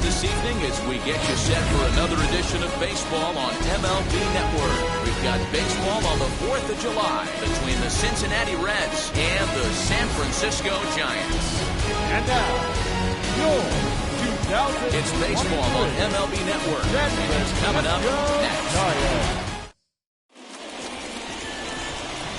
this evening as we get you set for another edition of baseball on MLB Network. We've got baseball on the 4th of July between the Cincinnati Reds and the San Francisco Giants. And now, your 2000. It's baseball on MLB Network. It's coming up next.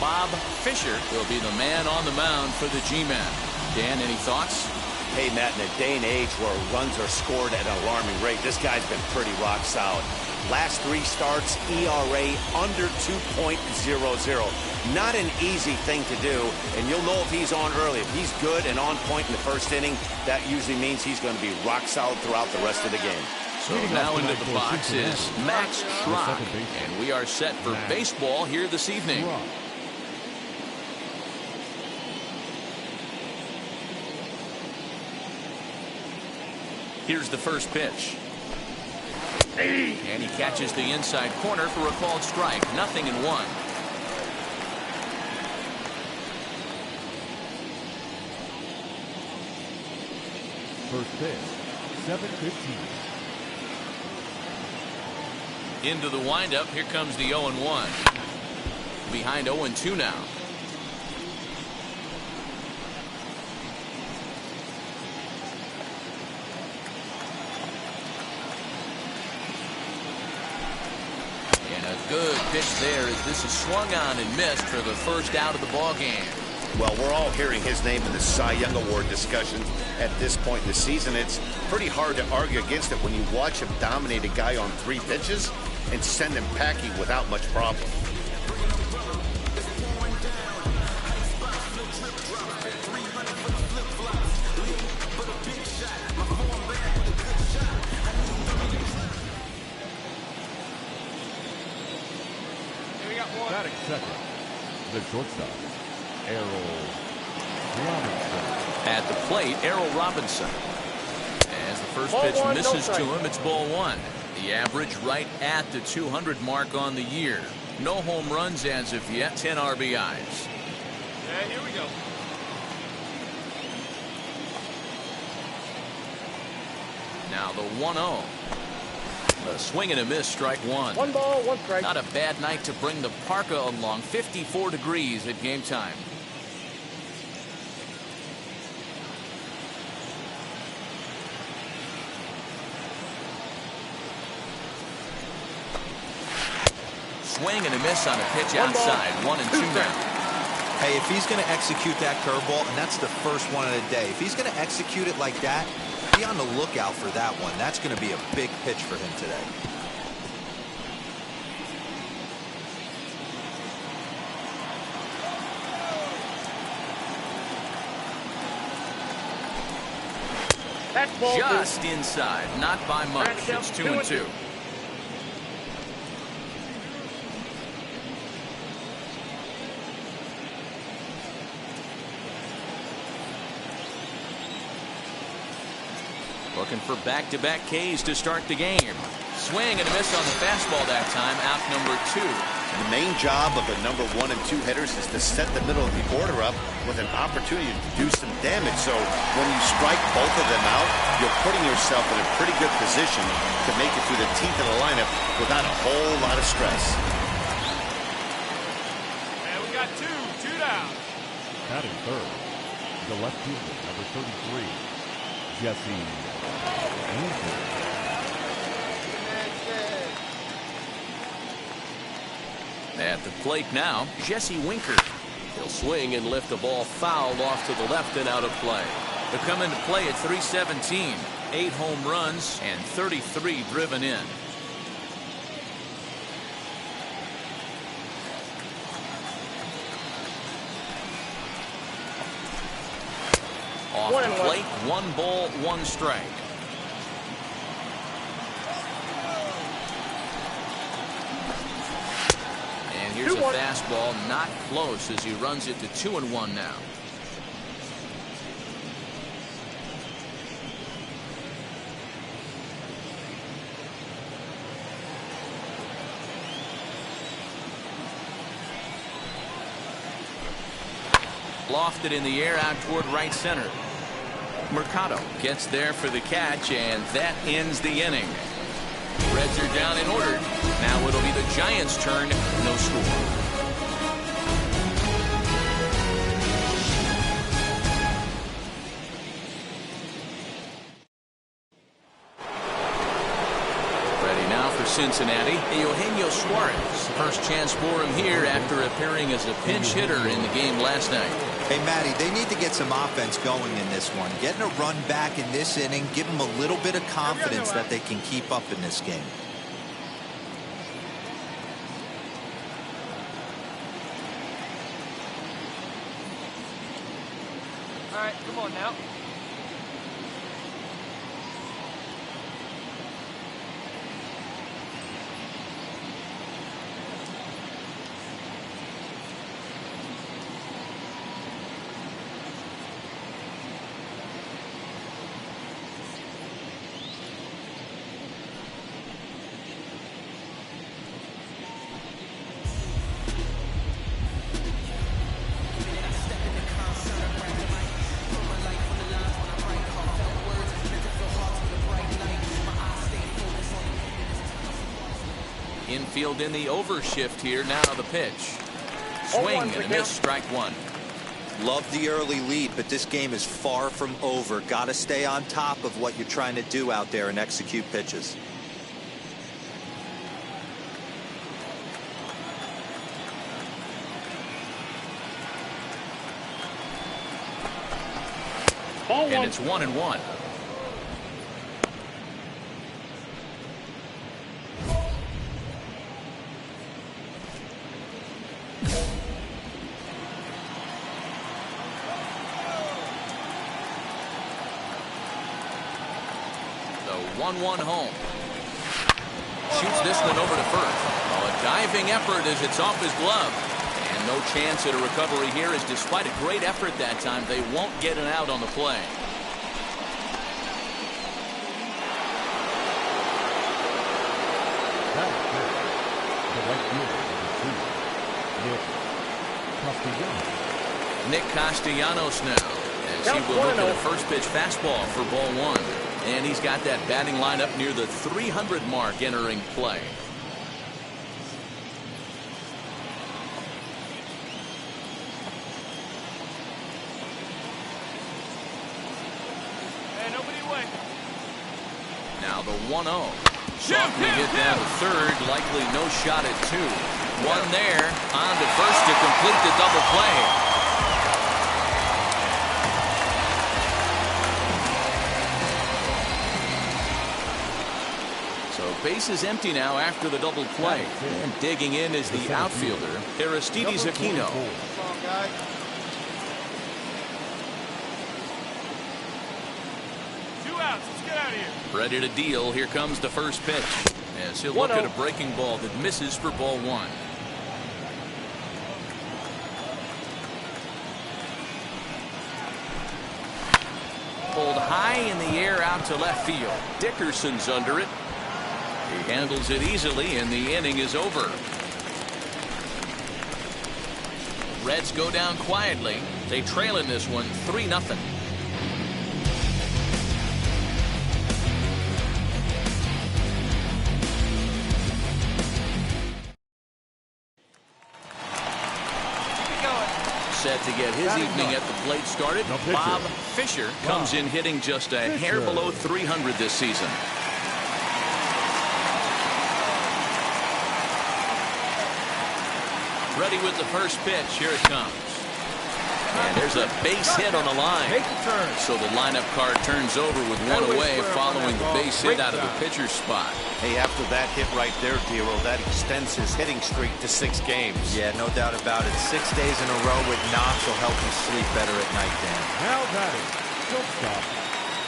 Bob Fisher will be the man on the mound for the G-Men. Dan, any thoughts? Hey, Matt, in a day and age where runs are scored at an alarming rate, this guy's been pretty rock solid. Last 3 starts, ERA under 2.00. Not an easy thing to do, and you'll know if he's on early. If he's good and on point in the first inning, that usually means he's going to be rock solid throughout the rest of the game. So now into the box is Max Schrock, and we are set for baseball here this evening. Here's the first pitch. And he catches the inside corner for a called strike. 0-1. First pitch, 7:15. Into the windup. Here comes the 0-1. Behind 0-2 now. Good pitch there as this is swung on and missed for the first out of the ball game. Well, we're all hearing his name in the Cy Young Award discussions at this point in the season. It's pretty hard to argue against it when you watch him dominate a guy on 3 pitches and send him packing without much problem. Batting second, the shortstop, Errol Robinson. At the plate, Errol Robinson. As the first pitch misses to him, it's ball 1. The average right at the 200 mark on the year. No home runs as of yet, 10 RBIs. And here we go. Now the 1-0. A swing and a miss, strike 1. 1 ball, 1 strike. Not a bad night to bring the parka along. 54 degrees at game time. Swing and a miss on a pitch outside. 1-2 now. Hey, if he's going to execute that curveball, and that's the first one of the day, if he's going to execute it like that, be on the lookout for that one. That's going to be a big pitch for him today. That's ball Just 2. inside, not by much. It's 2-2. Looking for back-to-back Ks to start the game. Swing and a miss on the fastball that time. Out number 2. The main job of the number 1 and 2 hitters is to set the middle of the order up with an opportunity to do some damage. So when you strike both of them out, you're putting yourself in a pretty good position to make it through the teeth of the lineup without a whole lot of stress. And we got 2 down. Batting third, the left fielder, number 33, Jesse Winker. At the plate now, Jesse Winker. He'll swing and lift the ball fouled off to the left and out of play. He'll come into play at 317. 8 home runs and 33 driven in. Off the plate, 1 ball, 1 strike. And here's a fastball, not close as he runs it to 2-1 now. Lofted in the air out toward right center. Mercado gets there for the catch, and that ends the inning. Reds are down and ordered. Now it'll be the Giants' turn. No score. Cincinnati, Eugenio Suarez. First chance for him here after appearing as a pinch hitter in the game last night. Hey, Matty, they need to get some offense going in this one. Getting a run back in this inning, give them a little bit of confidence that they can keep up in this game. All right, come on now. Infield in the overshift here. Now the pitch. Swing and a miss. Strike one. Love the early lead, but this game is far from over. Got to stay on top of what you're trying to do out there and execute pitches. And it's 1-1. The 1-1 home. Shoots this one over to first. Oh, a diving effort as it's off his glove. And no chance at a recovery here, as despite a great effort that time, they won't get an out on the play. Nick Castellanos now, as he will look at a first pitch fastball for ball one. And he's got that batting lineup near the 300 mark entering play. Hey, nobody away. Now the 1-0. Softly hit down to third, likely no shot at two. One there, on to first to complete the double play. Bases empty now after the double play. And digging in is the outfielder, Aristides Aquino. Come on, guys. Two outs. Let's get out of here. Ready to deal. Here comes the first pitch. As he'll look at a breaking ball that misses for ball one. Pulled high in the air out to left field. Dickerson's under it. He handles it easily, and the inning is over. Reds go down quietly. They trail in this one 3-0. Set to get his evening at the plate started. Bob Fisher comes in hitting just a hair below 300 this season. Ready with the first pitch. Here it comes. And there's a base hit on the line. So the lineup card turns over with one away following the base hit out of the pitcher's spot. Hey, after that hit right there, Dero, that extends his hitting streak to 6 games. Yeah, no doubt about it. 6 days in a row with knocks will help you sleep better at night, Dan. Now batting, shortstop,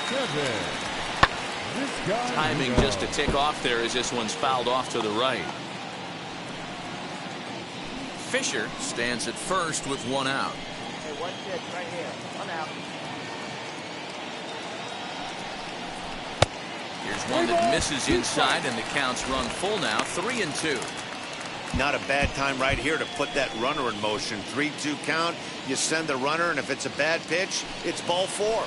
Kevin. Timing just to tick off there as this one's fouled off to the right. Fisher stands at first with one out. Hey, one pitch right here. One out. Here's one that misses inside, and the count's run full now, 3-2. Not a bad time right here to put that runner in motion. 3-2 count. You send the runner, and if it's a bad pitch, it's ball 4.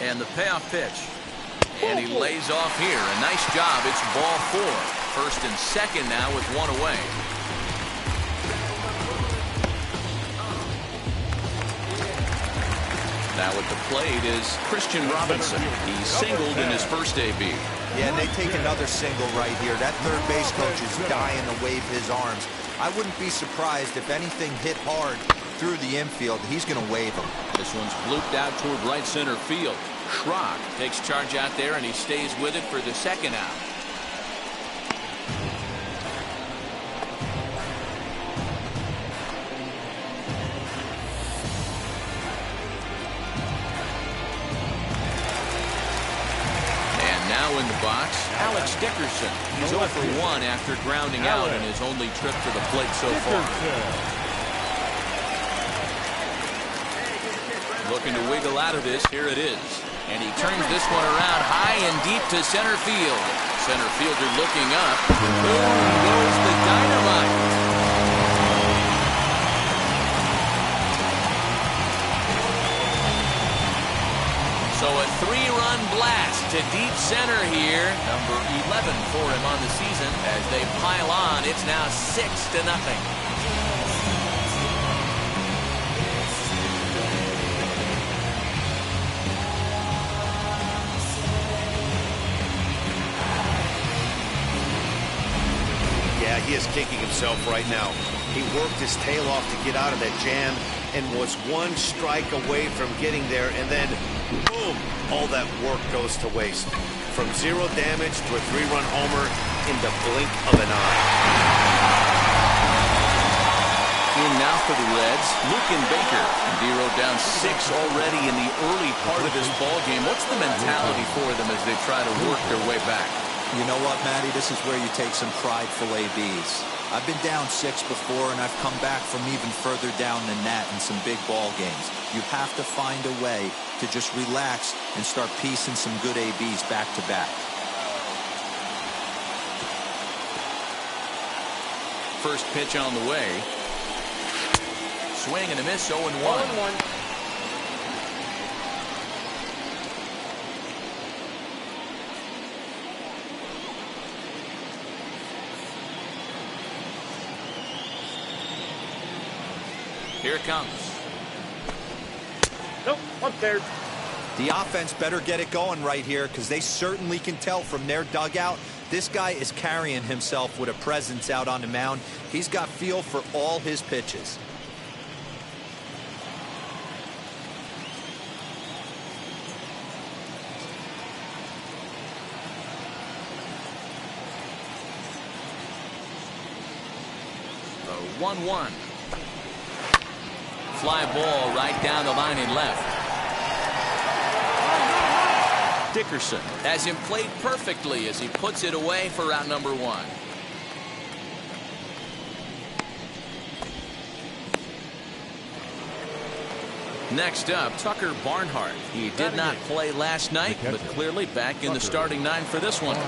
And the payoff pitch. And he lays off here. A nice job. It's ball 4. First and second now with one away. Now at the plate is Christian Robinson. He singled in his first AB. Yeah, and they take another single right here. That third base coach is dying to wave his arms. I wouldn't be surprised if anything hit hard through the infield. He's going to wave them. This one's blooped out toward right center field. Schrock takes charge out there, and he stays with it for the second out. And now in the box, Alex Dickerson. He's 0 for 1 after grounding out in his only trip to the plate so far. Looking to wiggle out of this. Here it is. And he turns this one around high and deep to center field. Center fielder looking up. Boom goes the dynamite. So a 3-run blast to deep center here. Number 11 for him on the season. As they pile on, it's now 6-0. He is kicking himself right now. He worked his tail off to get out of that jam and was one strike away from getting there, and then boom, all that work goes to waste. From 0 damage to a 3-run homer in the blink of an eye. In now for the Reds, Luke and Baker. Dero down 6 already in the early part of this ball game. What's the mentality for them as they try to work their way back? You know what, Matty? This is where you take some prideful ABs. I've been down 6 before, and I've come back from even further down than that in some big ball games. You have to find a way to just relax and start piecing some good ABs back to back. First pitch on the way. Swing and a miss, 0-1. 0-1. Here it comes. Nope, up there. The offense better get it going right here, because they certainly can tell from their dugout this guy is carrying himself with a presence out on the mound. He's got feel for all his pitches. The 1-1. Fly ball right down the line and left. Dickerson has him played perfectly as he puts it away for out number 1. Next up, Tucker Barnhart. He did not play last night, but clearly back in the starting 9 for this one.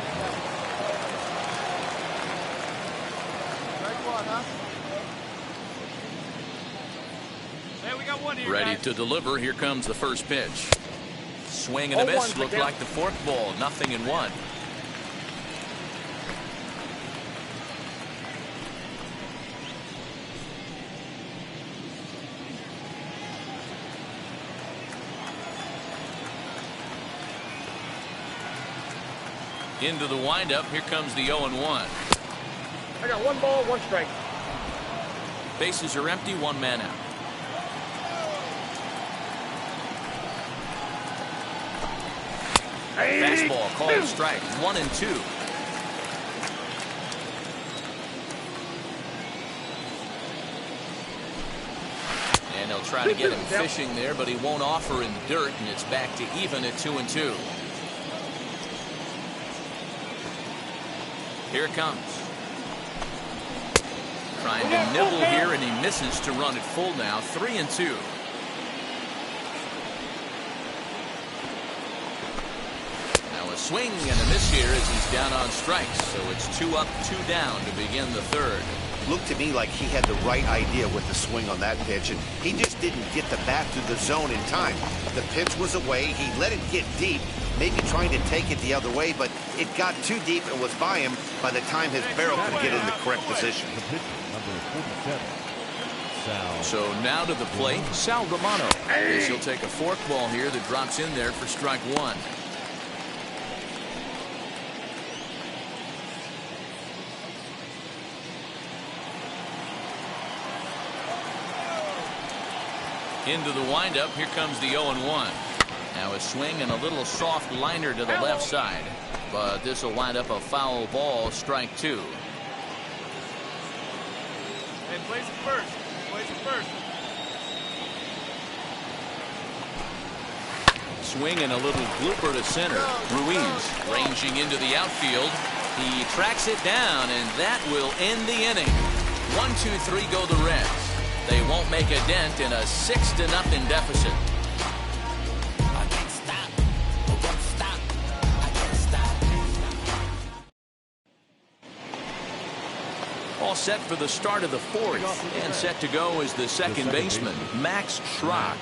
Ready to deliver. Here comes the first pitch. Swing and a miss. Looked like the fork ball. 0-1. Into the windup. Here comes the 0-1. I got 1 ball, 1 strike. Bases are empty. 1 man out. Fastball called strike. 1-2. And they'll try to get him fishing there, but he won't offer in the dirt, and it's back to even at 2-2. Here it comes. Trying to nibble here, and he misses to run it full now. 3-2. Swing and a miss here as he's down on strikes. So it's 2 up, 2 down to begin the third. looked to me like he had the right idea with the swing on that pitch, and he just didn't get the bat to the zone in time. The pitch was away. He let it get deep, maybe trying to take it the other way, but it got too deep and was by him by the time his barrel could get in the correct position. The pitcher, number 47, Sal. So now to the plate, Sal Romano. As he'll take a forkball here that drops in there for strike one. Into the windup, here comes the 0-1. Now a swing and a little soft liner to the left side. But this will wind up a foul ball, strike two. Hey, place it first. Place it first. Swing and a little blooper to center. Ruiz ranging into the outfield. He tracks it down, and that will end the inning. 1-2-3 go the Reds. They won't make a dent in a 6-0 deficit. I can't stop. I won't stop. I can't stop. All set for the start of the fourth, and set to go is the second baseman, Max Schrock.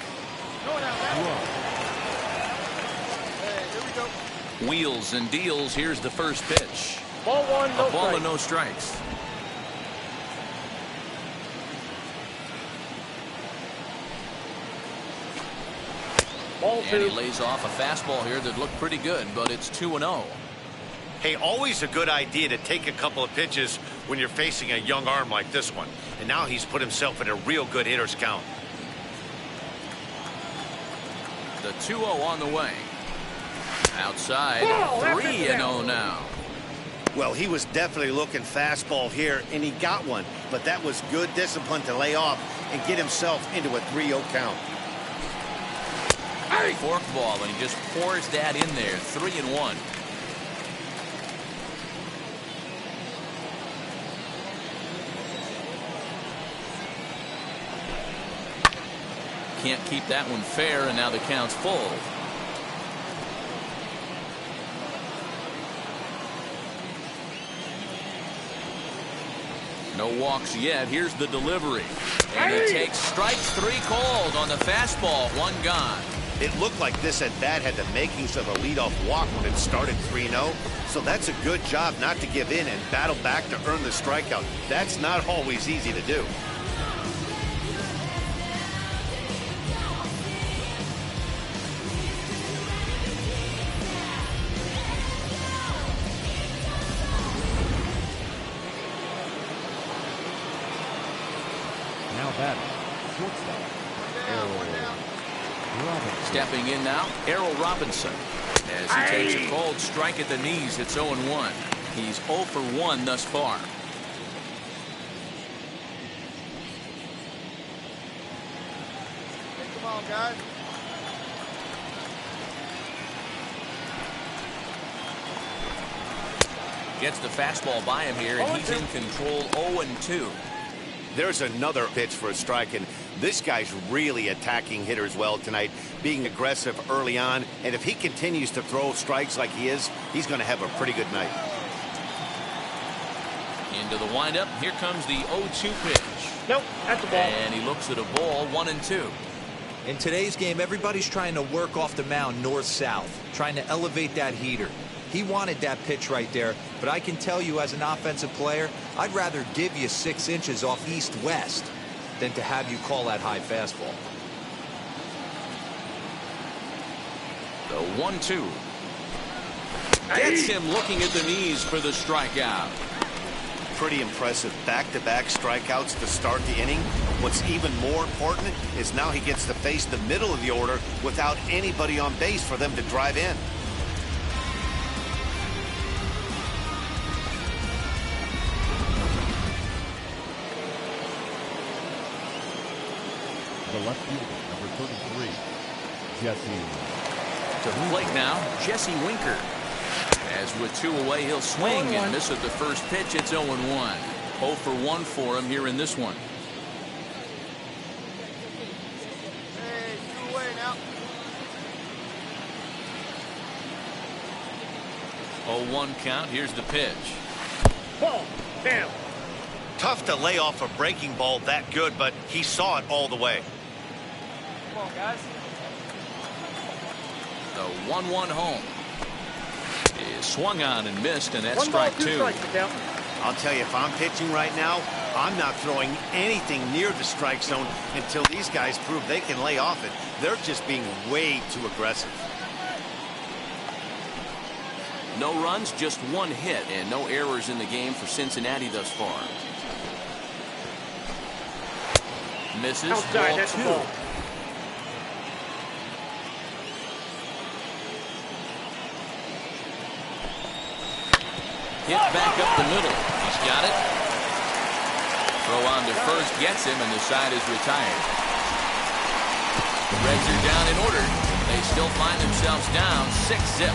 Hey, here we go. Wheels and deals. Here's the first pitch. Ball one, no A ball strike. and no strikes. Ball And two. he lays off a fastball here that looked pretty good, but it's 2-0. Hey, always a good idea to take a couple of pitches when you're facing a young arm like this one. And now he's put himself in a real good hitter's count. The 2-0 on the way. Outside, Ball, that's 3-0 now. Well, he was definitely looking fastball here, and he got one. But that was good discipline to lay off and get himself into a 3-0 count. Forkball, and he just pours that in there. 3-1. Can't keep that one fair, and now the count's full. No walks yet. Here's the delivery. And he takes strike three called on the fastball. One gone. It looked like this at bat had the makings of a leadoff walk when it started 3-0. So that's a good job not to give in and battle back to earn the strikeout. That's not always easy to do. Now batting, shortstop, Robinson. Stepping in now, Errol Robinson. As he takes a cold strike at the knees, it's 0-1. He's 0 for 1 thus far. Hey, come on, guys. Gets the fastball by him here, and he's in control. 0-2. There's another pitch for a strike, and this guy's really attacking hitters well tonight, being aggressive early on, and if he continues to throw strikes like he is, he's going to have a pretty good night. Into the windup. Here comes the 0-2 pitch. Nope, that's the ball. And he looks at a ball. 1-2. In today's game, everybody's trying to work off the mound north-south, trying to elevate that heater. He wanted that pitch right there, but I can tell you as an offensive player, I'd rather give you 6 inches off east-west than to have you call that high fastball. The 1-2. Gets him looking at the knees for the strikeout. Pretty impressive back-to-back strikeouts to start the inning. What's even more important is now he gets to face the middle of the order without anybody on base for them to drive in. The left fielder, number 33, Jesse. To the plate now, Jesse Winker. As with 2 away, he'll swing and miss at the first pitch. It's 0-1. 0 for 1 for him here in this one. Hey, 2 away now. 0-1 count. Here's the pitch. Ball. Down. Tough to lay off a breaking ball that good, but he saw it all the way. Come on, guys. The 1-1 home is swung on and missed, and that's One ball, strike 2 two. strikes, McCown. I'll tell you, if I'm pitching right now, I'm not throwing anything near the strike zone until these guys prove they can lay off it. They're just being way too aggressive. No runs, just 1 hit, and no errors in the game for Cincinnati thus far. Misses. Outside, Ball that's a 2. ball. Hit back up the middle. He's got it. Throw on to first gets him, and the side is retired. The Reds are down in order. They still find themselves down 6-zip.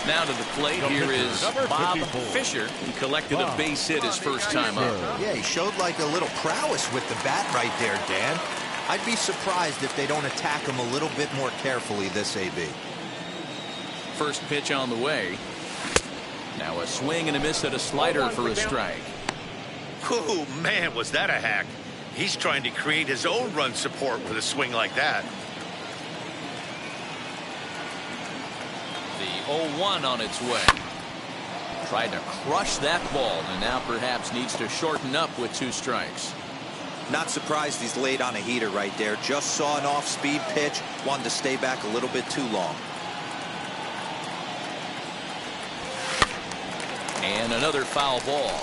Now to the plate, here is Bob Fisher. He collected a base hit his first time up. Yeah, he showed like a little prowess with the bat right there, Dan. I'd be surprised if they don't attack him a little bit more carefully this AB. First pitch on the way. Now a swing and a miss at a slider for a strike. Oh, man, was that a hack. He's trying to create his own run support with a swing like that. The 0-1 on its way. Tried to crush that ball, and now perhaps needs to shorten up with 2 strikes. Not surprised he's laid on a heater right there. Just saw an off-speed pitch. Wanted to stay back a little bit too long. And another foul ball.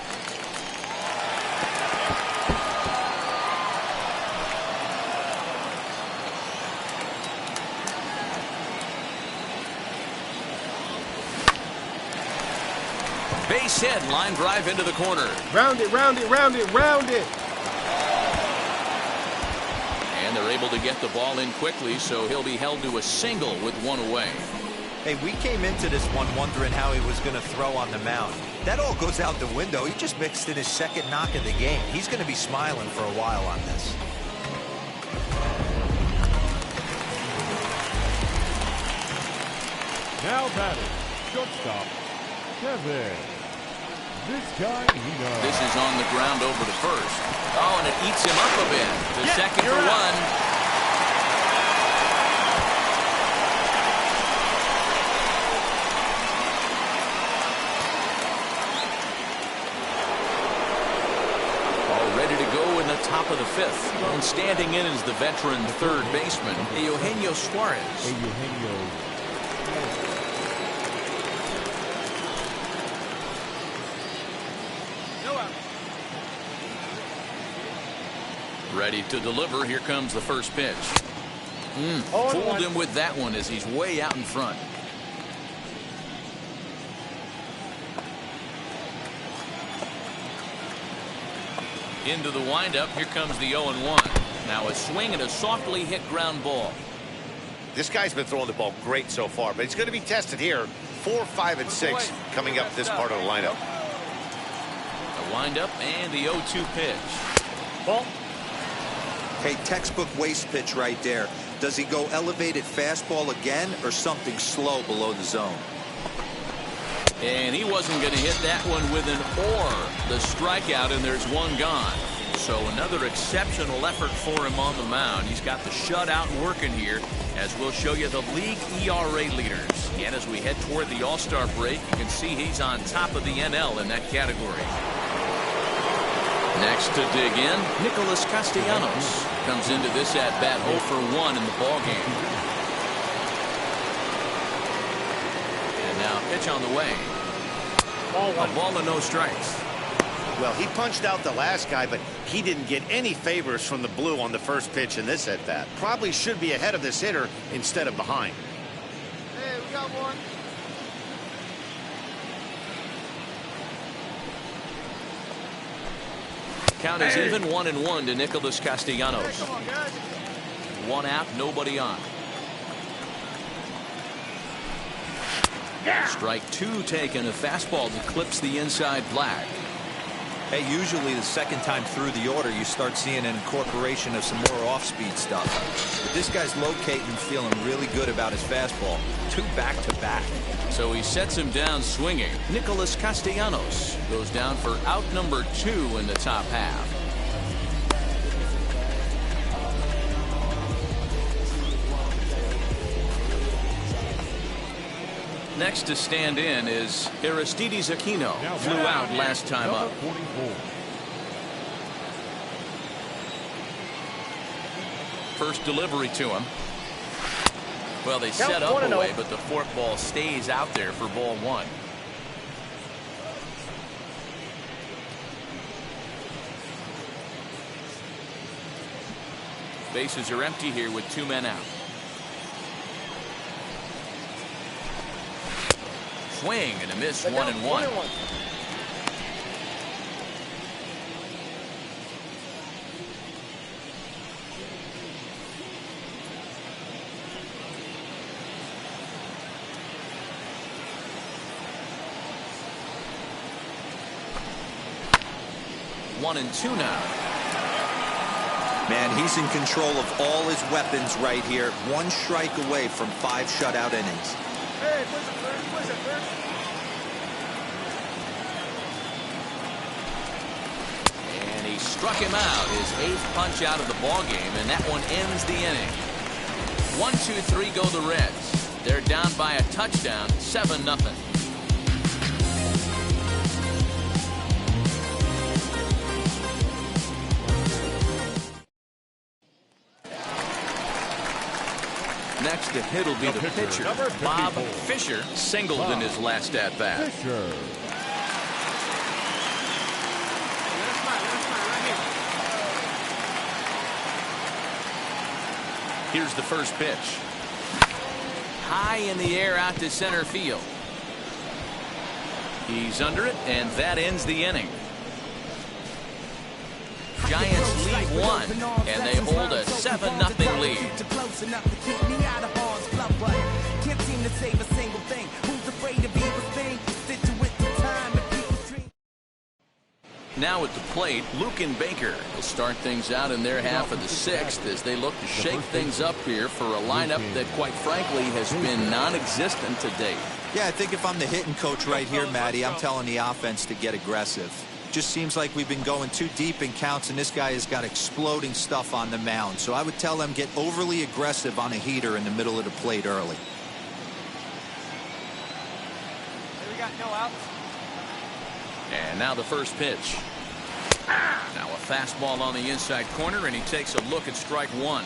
Base hit, line drive into the corner. Round it, round it, round it, round it. And they're able to get the ball in quickly, so he'll be held to a single with 1 away. Hey, we came into this one wondering how he was going to throw on the mound. That all goes out the window. He just mixed in his 2nd knock of the game. He's going to be smiling for a while on this. Now batting, shortstop, Kevin. This guy, he knows. This is on the ground over to first. Oh, and it eats him up a bit. The second for 1. Ready to go in the top of the 5th. And standing in is the veteran 3rd baseman, Eugenio Suarez. Hey, Eugenio. No out. Ready to deliver. Here comes the first pitch. Fooled him with that one as he's way out in front. Into the windup. Here comes the 0-1. Now a swing and a softly hit ground ball. This guy's been throwing the ball great so far, but he's going to be tested here. 4, 5, and 6 coming up this part of the lineup. The windup and the 0-2 pitch. Ball. Hey, textbook waste pitch right there. Does he go elevated fastball again or something slow below the zone? And he wasn't going to hit that one with an or. The strikeout, and there's 1 gone. So another exceptional effort for him on the mound. He's got the shutout working here, as we'll show you the league ERA leaders. And as we head toward the All-Star break, you can see he's on top of the NL in that category. Next to dig in, Nicholas Castellanos comes into this at-bat 0 for 1 in the ballgame. And now pitch on the way. A ball and no strikes. Well, he punched out the last guy, but he didn't get any favors from the blue on the first pitch in this at-bat. Probably should be ahead of this hitter instead of behind. Hey, we got one. Count is even 1-1 to Nicholas Castellanos. Hey, come on, guys. 1 out, nobody on. Yeah. Strike 2 taken. A fastball that clips the inside black. Hey, usually the second time through the order, you start seeing an incorporation of some more off-speed stuff. But this guy's locating and feeling really good about his fastball. 2 back-to-back. So he sets him down swinging. Nicholas Castellanos goes down for out number 2 in the top half. Next to stand in is Aristides Aquino. Flew out last time up. 44. First delivery to him. Well, they set up away, but the forkball stays out there for ball 1. Bases are empty here with 2 men out. Swing and a miss, 1-1. One and 2 now. Man, he's in control of all his weapons right here. 1 strike away from 5 shutout innings. Hey, where's it, Bird? Where's it, Bird? And he struck him out, his 8th punch out of the ball game, and that one ends the inning. 1-2-3 go the Reds. They're down by a touchdown, 7-0. Next to hit will be the pitcher. Bob Fisher singled in his last at-bat. Fisher. Let us fight right here. Here's the first pitch. High in the air out to center field. He's under it, and that ends the inning. Giants lead 1, and they hold a 7-0 lead. Now at the plate, Luke and Baker will start things out in their half of the 6th as they look to shake things up here for a lineup that, quite frankly, has been non-existent to date. Yeah, I think if I'm the hitting coach right here, Matty, I'm telling the offense to get aggressive. Just seems like we've been going too deep in counts, and this guy has got exploding stuff on the mound. So I would tell them get overly aggressive on a heater in the middle of the plate early. Hey, we got no outs. And now the first pitch. Now a fastball on the inside corner, and he takes a look at strike 1.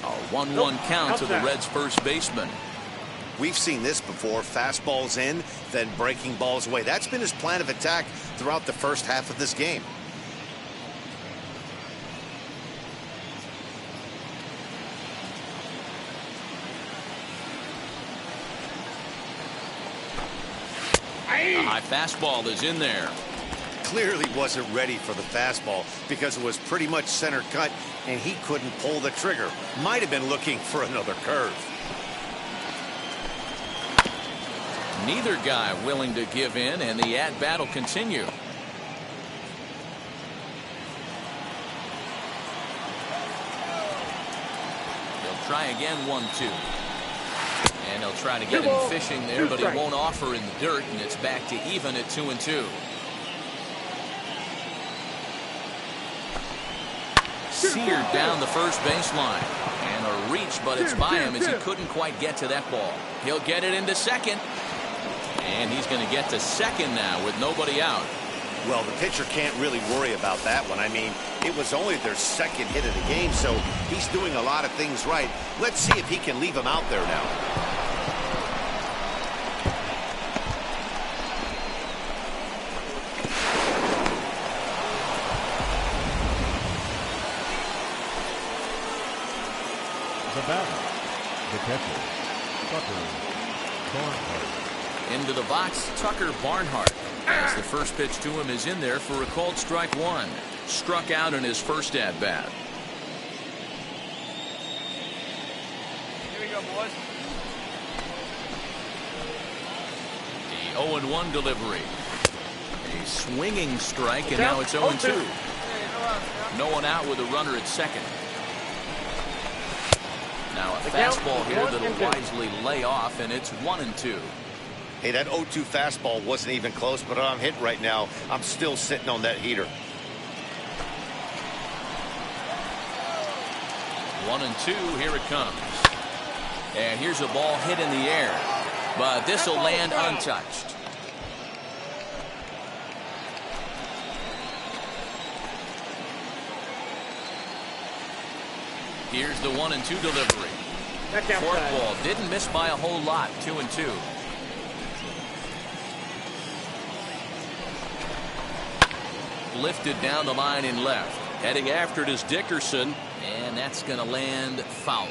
A 1-1 count to the Reds' first baseman. We've seen this before. Fastballs in, then breaking balls away. That's been his plan of attack throughout the first half of this game. A high fastball is in there. Clearly wasn't ready for the fastball because it was pretty much center cut and he couldn't pull the trigger. Might have been looking for another curve. Neither guy willing to give in, and the at-bat will continue. He'll try again, 1-2. And he'll try to get him fishing there, but he won't offer in the dirt, and it's back to even at 2-2. Seared down the first baseline. And a reach, but it's by him as he couldn't quite get to that ball. He'll get it into second. And he's going to get to second now with nobody out. Well, the pitcher can't really worry about that one. I mean, it was only their second hit of the game, so he's doing a lot of things right. Let's see if he can leave him out there now. The batter, the catcher, Tucker Barnhart. Into the box, Tucker Barnhart. As the first pitch to him is in there for a called strike 1. Struck out in his first at-bat. Here we go, boys. 0-1 delivery. A swinging strike, and now it's 0-2. No one out with a runner at second. Now a fastball here that'll wisely lay off, and it's 1-2. Hey, that 0-2 fastball wasn't even close, but I'm hitting right now. I'm still sitting on that heater. 1-2, here it comes. And here's a ball hit in the air, but this will land untouched. Here's the 1-2 delivery. Fourth ball, didn't miss by a whole lot, 2-2. Lifted down the line in left. Heading after it is Dickerson, and that's going to land foul.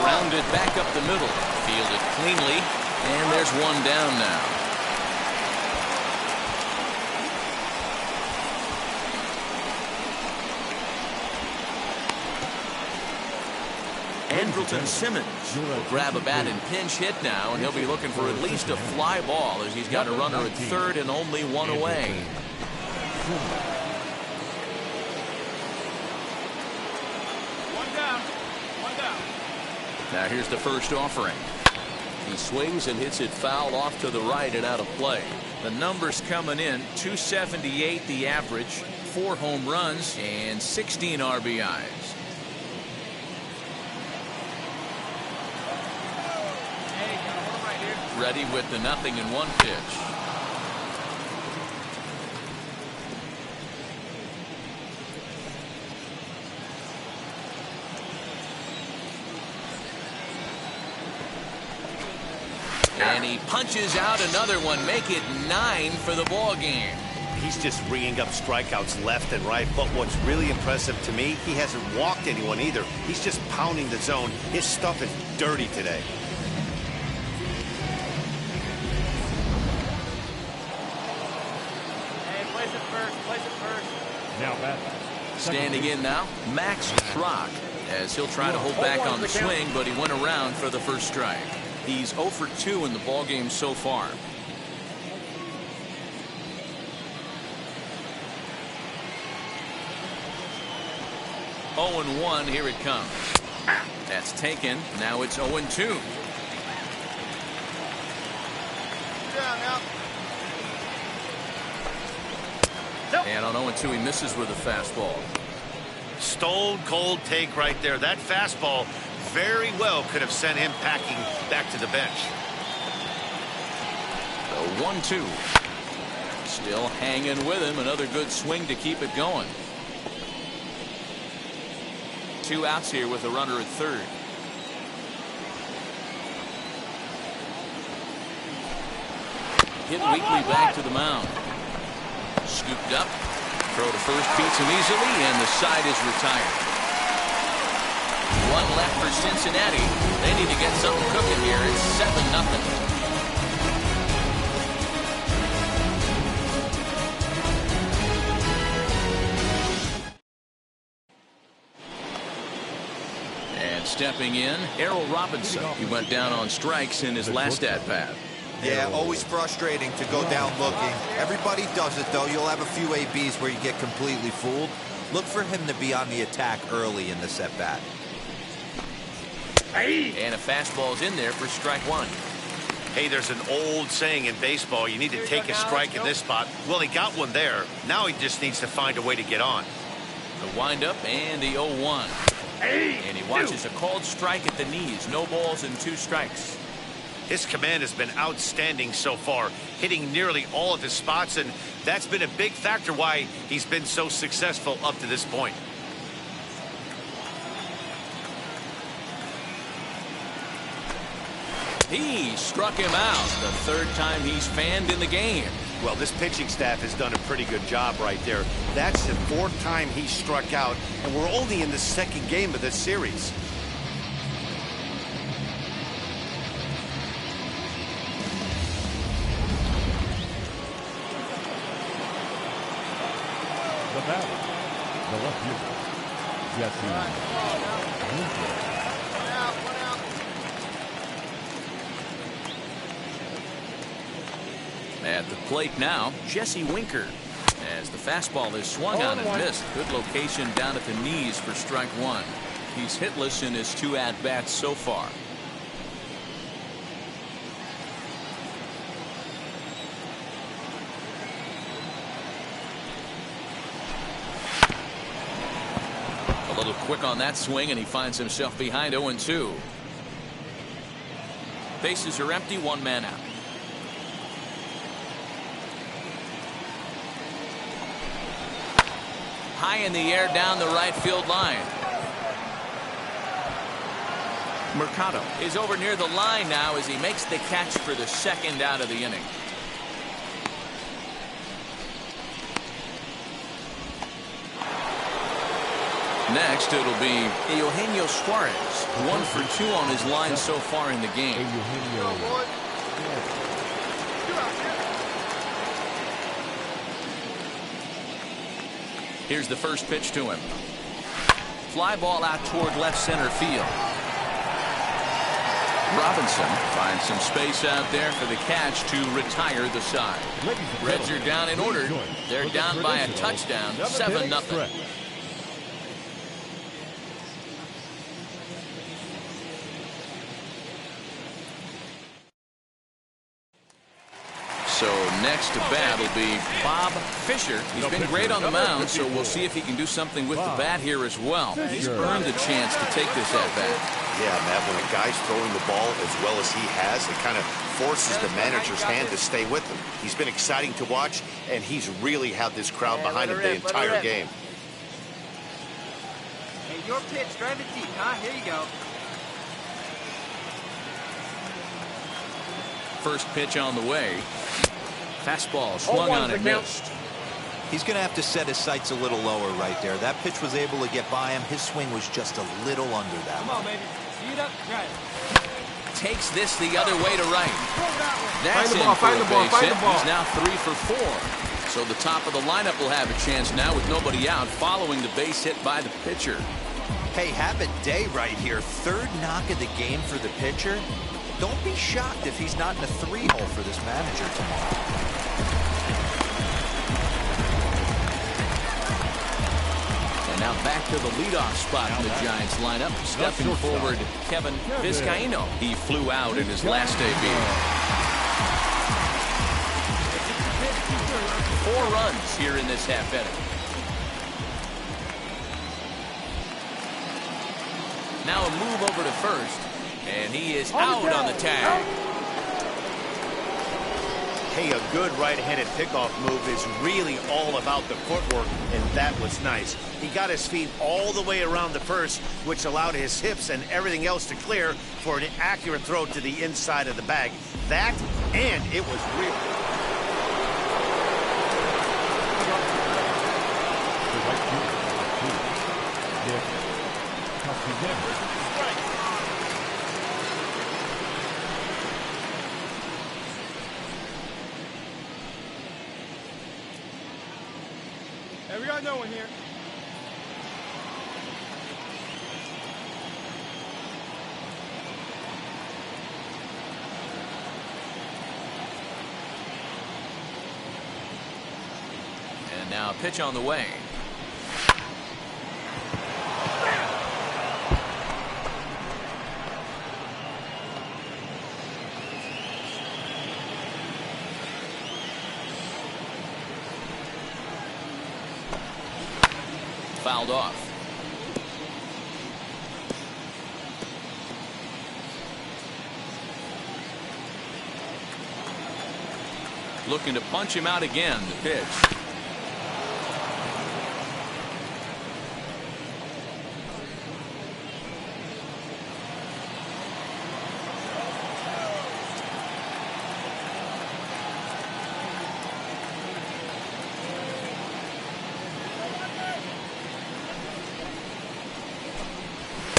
Rounded back up the middle. Fielded cleanly, and there's one down now. Andrelton Simmons will grab a bat and pinch hit now, and he'll be looking for at least a fly ball as he's got a runner at third and only one away. One down. One down. Now here's the first offering. He swings and hits it foul off to the right and out of play. The numbers coming in, 278 the average, 4 home runs, and 16 RBIs. Ready with the 0-1 pitch. And he punches out another one, make it 9 for the ball game. He's just ringing up strikeouts left and right, but what's really impressive to me, he hasn't walked anyone either. He's just pounding the zone. His stuff is dirty today. Now back. Standing in now, Max Schrock, as he'll try to hold back on the swing, but he went around for the first strike. He's 0 for 2 in the ballgame so far. Oh, 1, here it comes. That's taken. Now it's 0-2. And on 0-2, he misses with a fastball. Stone cold take right there. That fastball very well could have sent him packing back to the bench. The 1-2. Still hanging with him. Another good swing to keep it going. 2 outs here with a runner at third. Hit weakly back to the mound. Scooped up. Throw to first beats him easily, and the side is retired. 1 left for Cincinnati. They need to get something cooking here. It's 7-0. And stepping in, Errol Robinson. He went down on strikes in his last at-bat. Yeah, always frustrating to go down looking. Everybody does it, though. You'll have a few ABs where you get completely fooled. Look for him to be on the attack early in the at-bat. And a fastball's in there for strike 1. Hey, there's an old saying in baseball, you need to take a strike in this spot. Well, he got one there. Now he just needs to find a way to get on. The windup and the 0-1. And he watches a called strike at the knees. No balls and 2 strikes. His command has been outstanding so far, hitting nearly all of his spots, and that's been a big factor why he's been so successful up to this point. He struck him out. The 3rd time he's fanned in the game. Well, this pitching staff has done a pretty good job right there. That's the 4th time he struck out, and we're only in the 2nd game of this series. The batter, the left fielder, Jesse Winker. At the plate now, Jesse Winker. As the fastball is swung on and missed. Good location down at the knees for strike one. He's hitless in his 2 at-bats so far. A little quick on that swing, and he finds himself behind 0-2. Bases are empty, 1 man out. High in the air down the right field line. Mercado is over near the line now as he makes the catch for the 2nd out of the inning. Next, it'll be Eugenio Suarez, 1 for 2 on his line so far in the game. Eugenio. Here's the first pitch to him. Fly ball out toward left center field. Robinson finds some space out there for the catch to retire the side. Reds are down in order. They're down by a touchdown, 7-0. So next to bat will be Bob Fisher. He's been great on the mound, so we'll see if he can do something with the bat here as well. He's earned the chance to take this at bat. Yeah, Matt, when a guy's throwing the ball as well as he has, it kind of forces the manager's hand to stay with him. He's been exciting to watch, and he's really had this crowd behind him the entire game. Hey, your pitch, drive it deep, huh? Here you go. First pitch on the way. Fastball swung on and missed. He's going to have to set his sights a little lower right there. That pitch was able to get by him. His swing was just a little under that. Come on, baby. Speed up, drive. Takes this the other way to right. That's in for a base hit. He's now 3 for 4. So the top of the lineup will have a chance now with nobody out following the base hit by the pitcher. Hey, have a day right here. 3rd knock of the game for the pitcher. Don't be shocked if he's not in a 3-hole for this manager tomorrow. And now back to the leadoff spot in the Giants lineup. Stepping forward, Kevin Vizcaino. He flew out in his last AB. 4 runs here in this half inning. Now a move over to first. And he is out on the tag. Hey, a good right-handed pickoff move is really all about the footwork, and that was nice. He got his feet all the way around the first, which allowed his hips and everything else to clear for an accurate throw to the inside of the bag. That, and it was real. Hey, we got no one here. And now a pitch on the way. Fouled off. Looking to punch him out again. The pitch.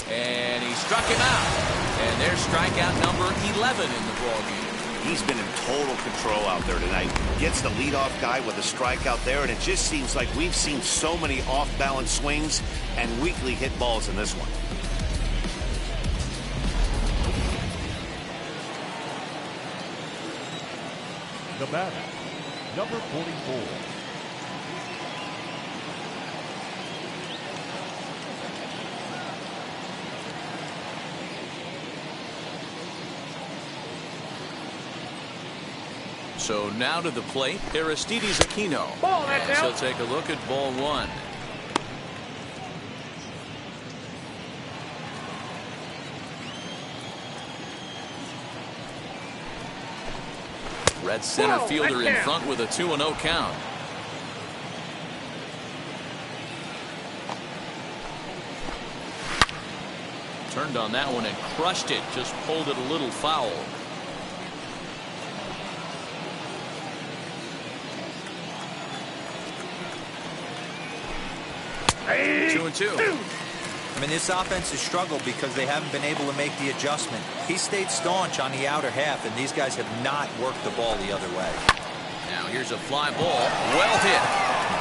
And he struck him out. And there's strikeout number 11 in the ballgame. He's been in total control out there tonight. Gets the leadoff guy with a strikeout there, and it just seems like we've seen so many off-balance swings and weakly hit balls in this one. The batter, number 44. So now to the plate, Aristides Aquino. And he'll take a look at ball one. Red center fielder in front with a 2-0 count. Turned on that one and crushed it. Just pulled it a little foul. Hey. 2-2. I mean, this offense has struggled because they haven't been able to make the adjustment. He stayed staunch on the outer half, and these guys have not worked the ball the other way. Now here's a fly ball. Well hit.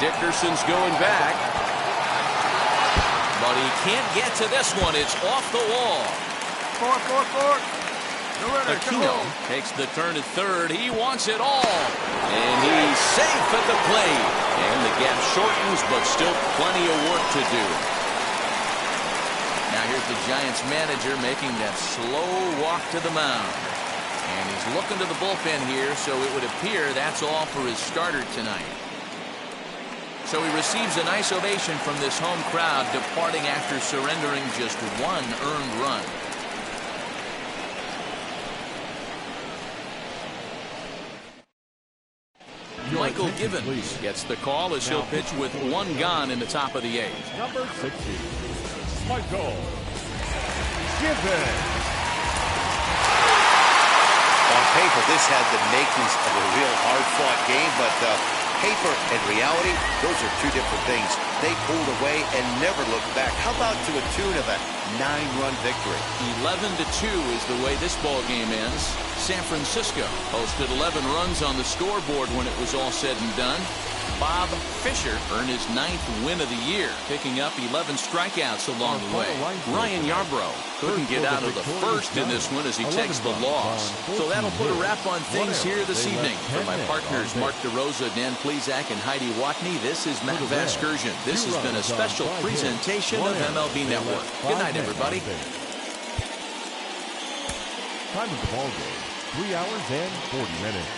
Dickerson's going back. But he can't get to this one. It's off the wall. 4. Aquino takes the turn at third. He wants it all. And he's safe at the plate. And the gap shortens, but still plenty of work to do. Now here's the Giants manager making that slow walk to the mound. And he's looking to the bullpen here, so it would appear that's all for his starter tonight. So he receives a nice ovation from this home crowd, departing after surrendering just one earned run. Michael Givens gets the call as he'll pitch with one gone in the top of the eighth. Number 60, Michael Givens. On paper, this had the makings of a real hard-fought game, but paper and reality, those are two different things. They pulled away and never looked back. How about to a tune of a 9-run victory? 11-2 is the way this ball game ends. San Francisco posted 11 runs on the scoreboard when it was all said and done. Bob Fisher earned his 9th win of the year, picking up 11 strikeouts along the way. Ryan Yarbrough couldn't get out of the first in this one as he takes the loss. So that'll put a wrap on things here this evening. For my partners Mark DeRosa, Dan Plezak, and Heidi Watney, this is Matt Vasgersian. This has been a special presentation of MLB Network. Good night, everybody. Time of the ball game, 3 hours and 40 minutes.